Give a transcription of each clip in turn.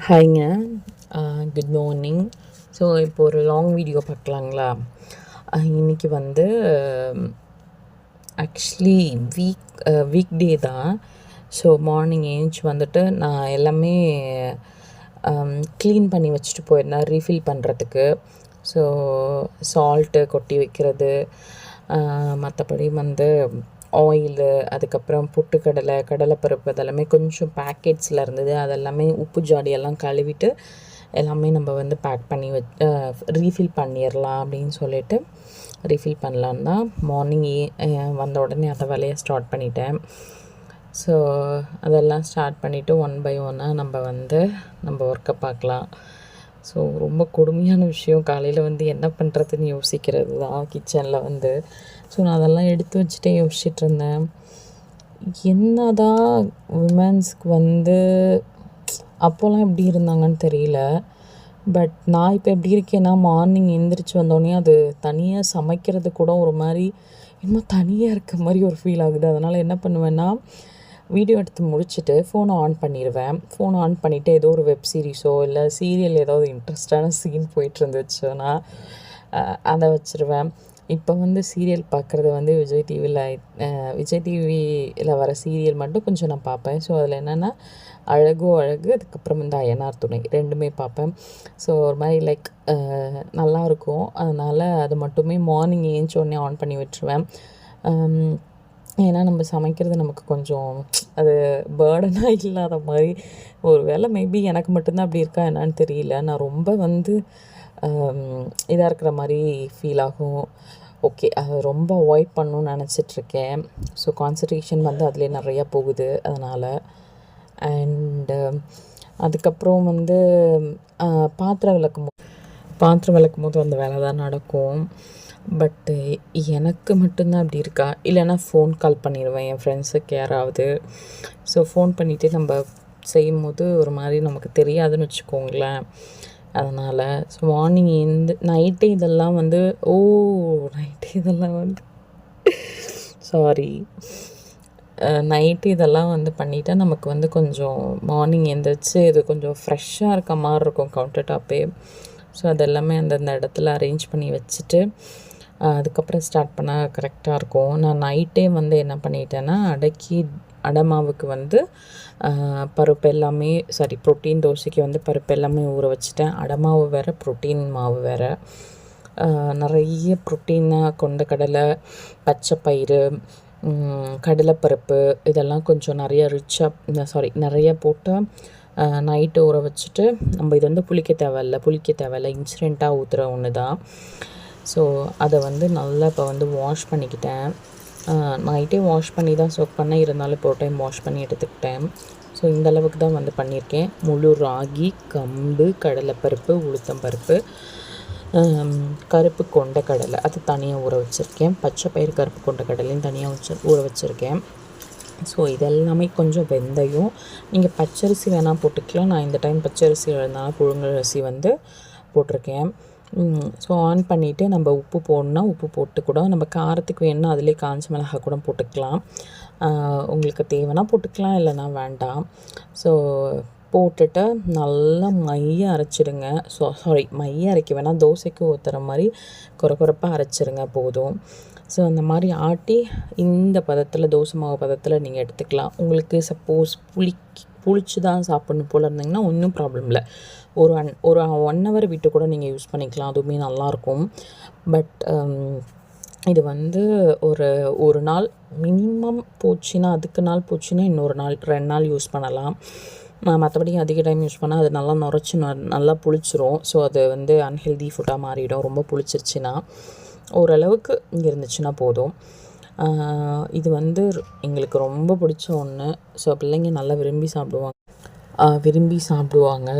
ஹாய்ங்க. Good morning. So இப்போ ஒரு long video பார்க்கலாங்களா? இன்றைக்கி வந்து ஆக்சுவலி வீக் டே தான். ஸோ மார்னிங் ஏஞ்சி வந்துட்டு நான் எல்லாமே க்ளீன் பண்ணி வச்சுட்டு போயிருந்தேன் ரீஃபில் பண்ணுறதுக்கு. ஸோ சால்ட்டு கொட்டி வைக்கிறது, மற்றபடி வந்து ஆயிலு, அதுக்கப்புறம் பொட்டுக்கடலை, கடலைப்பருப்பு அதெல்லாமே கொஞ்சம் பேக்கெட்ஸில் இருந்தது. அதெல்லாமே உப்பு ஜாடியெல்லாம் கழுவிட்டு எல்லாமே நம்ம வந்து பேக் பண்ணி ரீஃபில் பண்ணிடலாம் அப்படின்னு சொல்லிட்டு ரீஃபில் பண்ணலான்னு தான் மார்னிங் வந்த உடனே அந்த வேலையை ஸ்டார்ட் பண்ணிட்டேன். ஸோ அதெல்லாம் ஸ்டார்ட் பண்ணிவிட்டு ஒன் பை ஒன்னாக நம்ம ஒர்க்கை பார்க்கலாம். ஸோ ரொம்ப கொடுமையான விஷயம், காலையில் வந்து என்ன பண்ணுறதுன்னு யோசிக்கிறது தான் கிச்சனில் வந்து. ஸோ நான் அதெல்லாம் எடுத்து வச்சுட்டே யோசிச்சுட்ருந்தேன், என்ன தான் உமன்ஸ்க்கு வந்து அப்போல்லாம் எப்படி இருந்தாங்கன்னு தெரியல. பட் நான் இப்போ எப்படி இருக்கேன்னா, மார்னிங் எழுந்திரிச்சு வந்தோடனே அது தனியாக சமைக்கிறது கூட ஒரு மாதிரி இன்னும் தனியாக இருக்க மாதிரி ஒரு ஃபீல் ஆகுது. அதனால் என்ன பண்ணுவேன்னா, வீடியோ எடுத்து முடிச்சுட்டு ஃபோனை ஆன் பண்ணிடுவேன். ஃபோன் ஆன் பண்ணிவிட்டு ஏதோ ஒரு வெப் சீரிஸோ இல்லை சீரியல் ஏதாவது இன்ட்ரெஸ்டான சீன் போயிட்டுருந்துச்சுன்னா அதை வச்சுருவேன். இப்போ வந்து சீரியல் பார்க்குறது வந்து விஜய் டிவியில் வர சீரியல் மட்டும் கொஞ்சம் நான் பார்ப்பேன். ஸோ அதில் என்னென்னா அழகோ அழகு, அதுக்கப்புறம் இந்த அய்யனார் துணை ரெண்டுமே பார்ப்பேன். ஸோ ஒரு மாதிரி லைக் நல்லாயிருக்கும். அதனால் அது மட்டுமே மார்னிங் ஏஞ்சோடனே ஆன் பண்ணி விட்டுருவேன். ஏன்னா நம்ம சமைக்கிறது நமக்கு கொஞ்சம் அது பேர்டனாக இல்லாத மாதிரி ஒரு வேளை மேபி எனக்கு மட்டும்தான் அப்படி இருக்கா என்னான்னு தெரியல. நான் ரொம்ப வந்து இதாக இருக்கிற மாதிரி ஃபீல் ஆகும். ஓகே, அதை ரொம்ப அவாய்ட் பண்ணணும்னு நினச்சிட்ருக்கேன். ஸோ கான்சன்ட்ரேஷன் வந்து அதிலே நிறையா போகுது அதனால். அண்டு அதுக்கப்புறம் வந்து பாத்திரம் விளக்கும் போது அந்த வேலை தான் நடக்கும். பட்டு எனக்கு மட்டும்தான் அப்படி இருக்கா, இல்லைன்னா ஃபோன் கால் பண்ணிடுவேன் என் ஃப்ரெண்ட்ஸுக்கு யாராவது. ஸோ ஃபோன் பண்ணிவிட்டு நம்ம செய்யும்போது ஒரு மாதிரி நமக்கு தெரியாதுன்னு வச்சுக்கோங்களேன். அதனால் ஸோ மார்னிங் நைட்டு இதெல்லாம் வந்து நைட்டு இதெல்லாம் வந்து பண்ணிவிட்டா நமக்கு வந்து கொஞ்சம் மார்னிங் எழுந்திரிச்சு இது கொஞ்சம் ஃப்ரெஷ்ஷாக இருக்க மாதிரி இருக்கும் கவுண்டர் டாப்பே. ஸோ அதெல்லாமே அந்தந்த இடத்துல அரேஞ்ச் பண்ணி வச்சுட்டு அதுக்கப்புறம் ஸ்டார்ட் பண்ணால் கரெக்டாக இருக்கும். நான் நைட்டே வந்து என்ன பண்ணிட்டேன்னா, அடை மாவுக்கு வந்து பருப்பு எல்லாமே ப்ரோட்டீன் தோசைக்கு வந்து பருப்பு எல்லாமே ஊற வச்சுட்டேன். அடை மாவு வேறு, ப்ரோட்டீன் மாவு வேறு. நிறைய ப்ரோட்டீனாக கொண்ட கடலை, பச்சை பயிறு, கடலைப்பருப்பு இதெல்லாம் கொஞ்சம் நிறைய போட்டு நைட்டு ஊற வச்சுட்டு, நம்ம இது வந்து புளிக்க தேவையில்ல, இன்ஸ்டண்ட்டாக ஊற்றுற ஒன்று தான். ஸோ அதை வந்து நல்லா இப்போ வந்து வாஷ் பண்ணிக்கிட்டேன். நைட்டே வாஷ் பண்ணி தான் சோக் பண்ணேன், இருந்தாலும் இப்போ ஒரு டைம் வாஷ் பண்ணி எடுத்துக்கிட்டேன். ஸோ இந்த அளவுக்கு தான் வந்து பண்ணியிருக்கேன். முழு ராகி, கம்பு, கடலைப்பருப்பு, உளுத்தம்பருப்பு, கருப்பு கொண்ட கடலை அது தனியாக ஊற வச்சுருக்கேன். பச்சை பயிறு, கருப்பு கொண்ட கடலையும் தனியாக ஊற வச்சுருக்கேன். ஸோ இதெல்லாமே கொஞ்சம் வெந்தயம், நீங்கள் பச்சரிசி வேணால் போட்டுக்கலாம். நான் இந்த டைம் பச்சரிசி எழுந்தாலும் புழுங்கரிசி வந்து போட்டிருக்கேன். ஸோ ஆன் பண்ணிவிட்டு நம்ம உப்பு போடணுன்னா உப்பு போட்டு கூட, நம்ம காரத்துக்கு வேணுன்னா அதிலே காஞ்ச மிளகாய் கூட போட்டுக்கலாம். உங்களுக்கு தேவைன்னா போட்டுக்கலாம், இல்லைன்னா வேண்டாம். ஸோ போட்டுட்டு நல்லா மைய அரைச்சிடுங்க. மைய அரைக்க வேணாம், தோசைக்கு ஊற்றுற மாதிரி கொரப்பாக அரைச்சிருங்க போதும். ஸோ அந்த மாதிரி ஆட்டி இந்த பதத்தில், தோசை மாவு பதத்தில் நீங்கள் எடுத்துக்கலாம். உங்களுக்கு சப்போஸ் புளிச்சு தான் சாப்பிட்ணும் போல் இருந்தீங்கன்னா ஒன்றும் ப்ராப்ளம் இல்லை. ஒரு 1 ஹவர் விட்டு கூட நீங்கள் யூஸ் பண்ணிக்கலாம், அதுவுமே நல்லாயிருக்கும். பட் இது வந்து ஒரு நாள் மினிமம் போச்சுன்னா, இன்னொரு நாள் 2 நாள் யூஸ் பண்ணலாம். மற்றபடி அதிக டைம் யூஸ் பண்ணால் அது நல்லா நுரைச்சி நல்லா புளிச்சிரும். ஸோ அது வந்து அன்ஹெல்தி ஃபுட்டாக மாறிடும். ரொம்ப புளிச்சிருச்சுன்னா, ஓரளவுக்கு இங்கே இருந்துச்சுன்னா போதும். இது வந்து எங்களுக்கு ரொம்ப பிடிச்ச ஒன்று. ஸோ பிள்ளைங்க நல்லா விரும்பி சாப்பிடுவாங்க.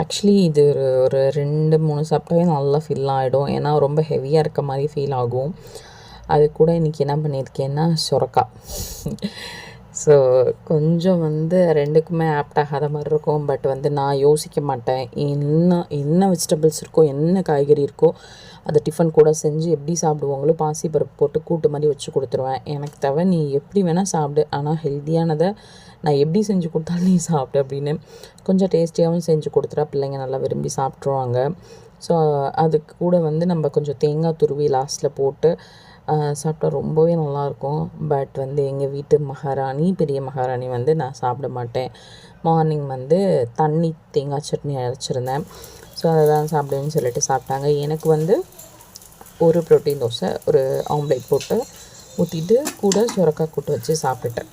ஆக்சுவலி இது ஒரு 2-3 சாப்பிட்டாவே நல்லா ஃபில் ஆகிடும். ஏன்னா ரொம்ப ஹெவியாக இருக்க மாதிரி ஃபீல் ஆகும். அது கூட இன்றைக்கி என்ன பண்ணியிருக்கேன்னா, ஸோ கொஞ்சம் வந்து 2க்குமே ஆப்ட் ஆகாத மாரி இருக்கும். பட் வந்து நான் யோசிக்க மாட்டேன். என்ன வெஜிடபிள்ஸ் இருக்கோ, என்ன காய்கறி இருக்கோ, அத டிஃபன் கூட செஞ்சு எப்படி சாப்பிடுவாங்களோ, பாசிப்பருப்பு போட்டு கூட்டு மாரி வச்சு குடுத்துருவேன். எனக்கு தேவை நீ எப்படி வேணா சாப்பிடு. ஆனா ஹெல்த்தியானத நான் எப்படி செஞ்சு குடுத்தாலும் நீ சாப்பிடு அப்படின்னு. கொஞ்சம் டேஸ்டியாவும் செஞ்சு குடுத்துட்டா பிள்ளைங்க நல்லா விரும்பி சாப்பிட்ருவாங்க. ஸோ அதுக்கு கூட வந்து நம்ம கொஞ்சம் தேங்காய் துருவி லாஸ்ட்ல போட்டு சாப்பிட்டா ரொம்பவே நல்லாயிருக்கும். பட் வந்து எங்கள் வீட்டு மகாராணி, பெரிய மகாராணி வந்து நான் சாப்பிட மாட்டேன். மார்னிங் வந்து தண்ணி தேங்காய் சட்னி அரைச்சிருந்தேன். ஸோ அதை தான் சாப்பிடுவேன்னு சொல்லிட்டு சாப்பிட்டாங்க. எனக்கு வந்து ஒரு புரோட்டீன் தோசை, ஒரு ஆம்லேட் போட்டு ஊற்றிட்டு கூட சுரக்காய் கூட்டு வச்சு சாப்பிட்டுட்டேன்.